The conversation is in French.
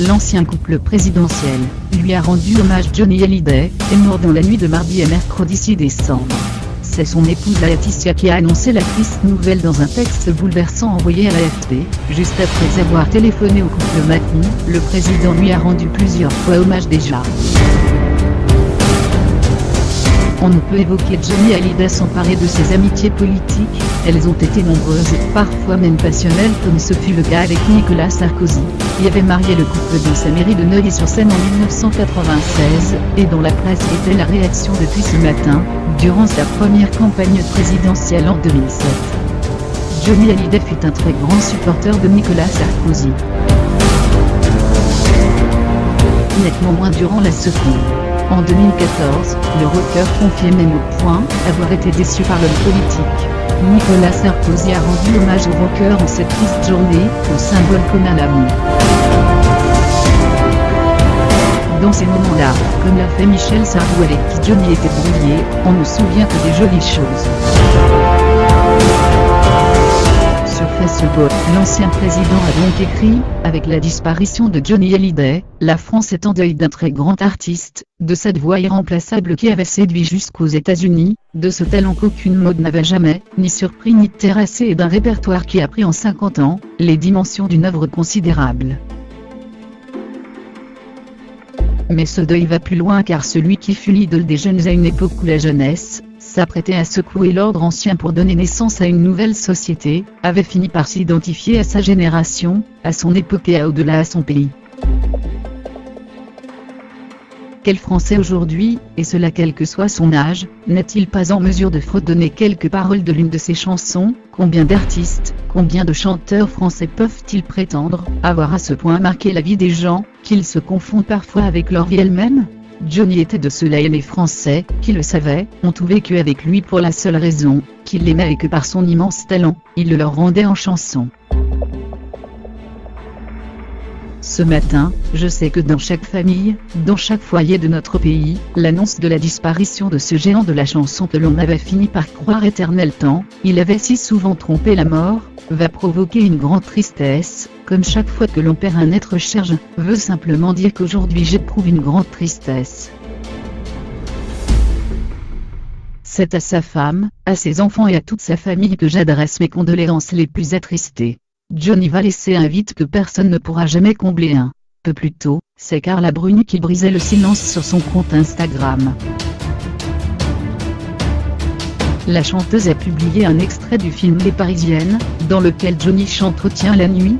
l'ancien couple présidentiel, lui a rendu hommage. Johnny Hallyday est mort dans la nuit de mardi à mercredi 6 décembre. C'est son épouse Laetitia qui a annoncé la triste nouvelle dans un texte bouleversant envoyé à l'AFP, juste après avoir téléphoné au couple Macron. Le président lui a rendu plusieurs fois hommage déjà. On ne peut évoquer Johnny Hallyday sans parler de ses amitiés politiques. Elles ont été nombreuses et parfois même passionnelles, comme ce fut le cas avec Nicolas Sarkozy, qui avait marié le couple dans sa mairie de Neuilly-sur-Seine en 1996, et dont la presse était la réaction depuis ce matin, durant sa première campagne présidentielle en 2007. Johnny Hallyday fut un très grand supporter de Nicolas Sarkozy. Nettement moins durant la seconde. En 2014, le rocker confiait même au point avoir été déçu par l'homme politique. Nicolas Sarkozy a rendu hommage au rocker en cette triste journée, au symbole commun l'amour. Dans ces moments-là, comme l'a fait Michel Sardou avec qui Johnny était brouillé, on ne se souvient que des jolies choses. Sur Facebook, l'ancien président a donc écrit « Avec la disparition de Johnny Hallyday, la France est en deuil d'un très grand artiste, de cette voix irremplaçable qui avait séduit jusqu'aux États-Unis, de ce talent qu'aucune mode n'avait jamais, ni surpris ni terrassé, et d'un répertoire qui a pris en 50 ans, les dimensions d'une œuvre considérable. » Mais ce deuil va plus loin, car celui qui fut l'idole des jeunes à une époque où la jeunesse s'apprêtait à secouer l'ordre ancien pour donner naissance à une nouvelle société, avait fini par s'identifier à sa génération, à son époque et au-delà à son pays. Quel Français aujourd'hui, et cela quel que soit son âge, n'est-il pas en mesure de fredonner quelques paroles de l'une de ses chansons? Combien d'artistes, combien de chanteurs français peuvent-ils prétendre avoir à ce point marqué la vie des gens, qu'ils se confondent parfois avec leur vie elle-même? Johnny était de ceux-là, et les Français, qui le savaient, ont tout vécu avec lui pour la seule raison qu'il l'aimait et que par son immense talent, il le leur rendait en chanson. Ce matin, je sais que dans chaque famille, dans chaque foyer de notre pays, l'annonce de la disparition de ce géant de la chanson que l'on avait fini par croire éternel tant il avait si souvent trompé la mort, va provoquer une grande tristesse, comme chaque fois que l'on perd un être cher. Je veux simplement dire qu'aujourd'hui j'éprouve une grande tristesse. C'est à sa femme, à ses enfants et à toute sa famille que j'adresse mes condoléances les plus attristées. Johnny va laisser un vide que personne ne pourra jamais combler. Un peu plus tôt, c'est Carla Bruni qui brisait le silence sur son compte Instagram. La chanteuse a publié un extrait du film Les Parisiennes, dans lequel Johnny chante « Retiens la nuit ».